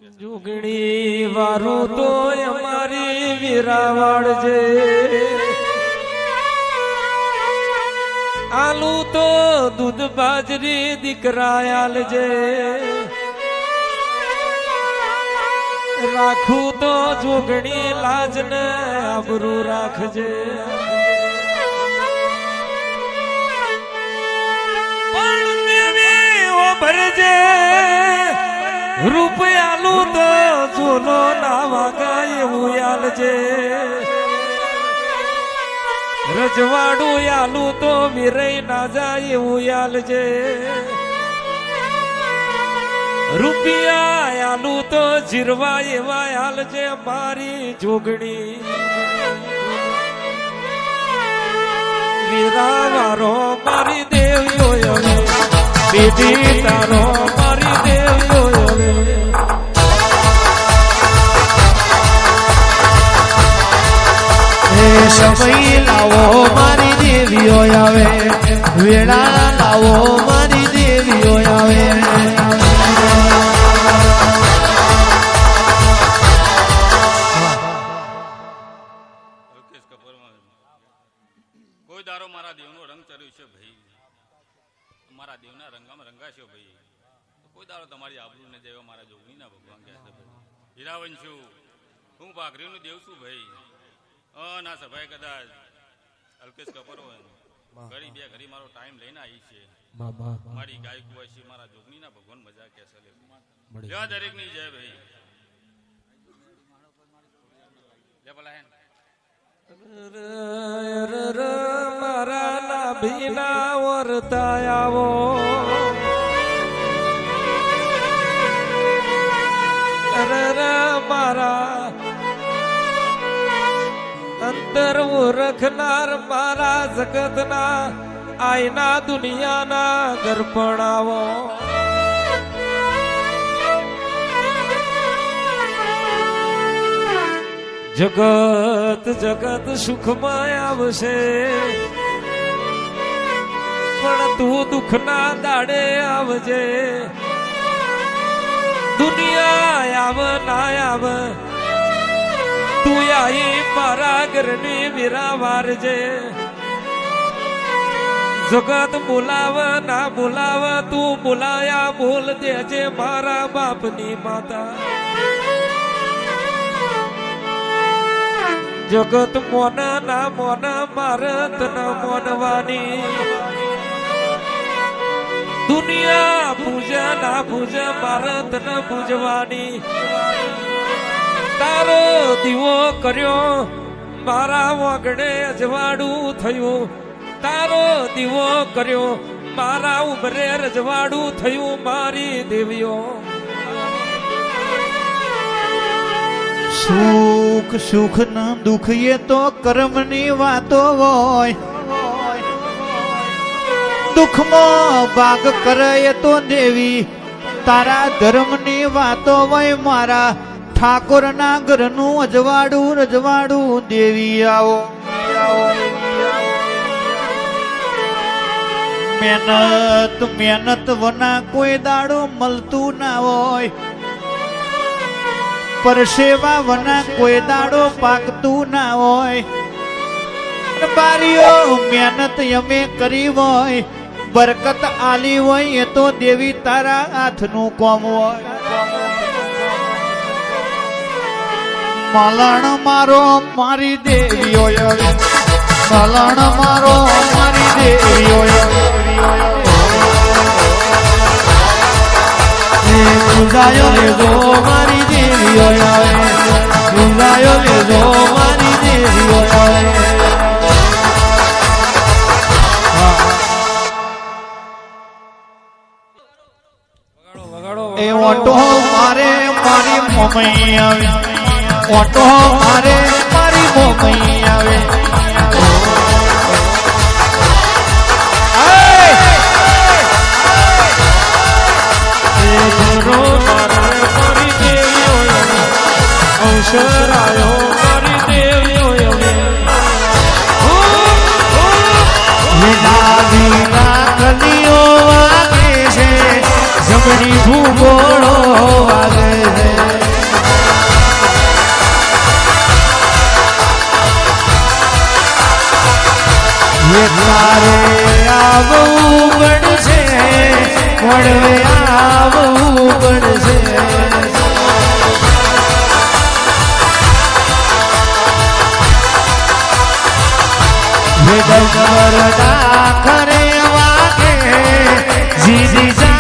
जुगड़ी वारू तो हमारी वीरावाड़ जे आलू तो दूध बाजरी दिकरायाल जे राखू तो जोगणी लाज ने आबरू राखजे पण देवी ओ भरजे રૂપિયાલું તો જૂનો ના વાગાય એવું યાલજે રજવાડું યાલું તો વિરઈ ના જાય એવું યાલજે રૂપિયા યાલું તો જીરવા એવા યાલજે મારી જોગણી વીરાવારો મારી દેવીઓ બેટી તારો મારી દેવીઓ સમય લાવો મારી દેવીઓ આવે વેળા લાવો મારી દેવીઓ આવે કોઈ દારો મારા દેવનો રંગ ચર્યો છે ભાઈ મારા દેવના રંગામાં રંગાશો ભાઈ કોઈ દારો તમારી આબરૂ ને દેવા મારા જોગણીના ભગવાન કહે છે ભાઈ હીરાવન છું હું ભાખરીનું દેવ છું ભાઈ ના સભાઈ કદાચ અલ્કેશ કપર હોય ઘડી બે ઘડી મારો ટાઈમ લઈને આવી છે મારી ગાય કુવાસી મારા જોગણીના ભગવાન મજા કેસે લેવા દરેક ની જય ભાઈ લે ભલા હે મારા નાભીના વર્તા આવો મારા અંદર રખનાર મારા જગતના આયના દુનિયાના ગરપણાવો જગત જગત સુખમાં આવશે પણ તું દુઃખના દાડે આવજે દુનિયા આવ ના આવ તું આઈ મારા ઘરની વીરા વારજે જગત બોલાવ ના બોલાવ તું બોલાયા બોલ દેજે મારા બાપની માતા જગત મોન ના મોન મારત ના મોનવાની દુનિયા પૂજા ના પૂજા ભારત ના પૂજવાની તારો દીવો કર્યો મારા વગડે અજવાડું થયું તારો દીવો કર્યો મારા ઉમરે રજવાડું થયું મારી દેવીઓ સુખ સુખ ના દુઃખ એ તો કર્મની વાતો હોય દુઃખમાં ભાગ કરે એ તો દેવી તારા ધર્મની વાતો હોય મારા ઠાકોરના ઘરનું અજવાડું રજવાડું દેવી આવો મહેનત મહેનત વના કોઈ દાડો મળતું ના હોય પરસેવા વના કોઈ દાડો પાકતું ના હોય બારીઓ મહેનત અમે કરી હોય બરકત આલી હોય એ તો દેવી તારા હાથનું કોમ હોય મલણ મારો મારી દેવીઓ મલણ મારો મારી દેવીઓ ગુંજાયો લેજો મારી દેવીઓ ગુંજાયો લેજો મારી દેવીઓ એ ઓટો મારે મારી મમ્મી આવે ઓટો મારે મારી મમ્મી આવે અવસરાયો મારી દેવીઓ કલીઓ વાગે છે જમણી ભૂગોળો વાગે છે મારે આવવું પડશે વડવે આવવું પડશે વેદન વરદા કરે વાગે જીજી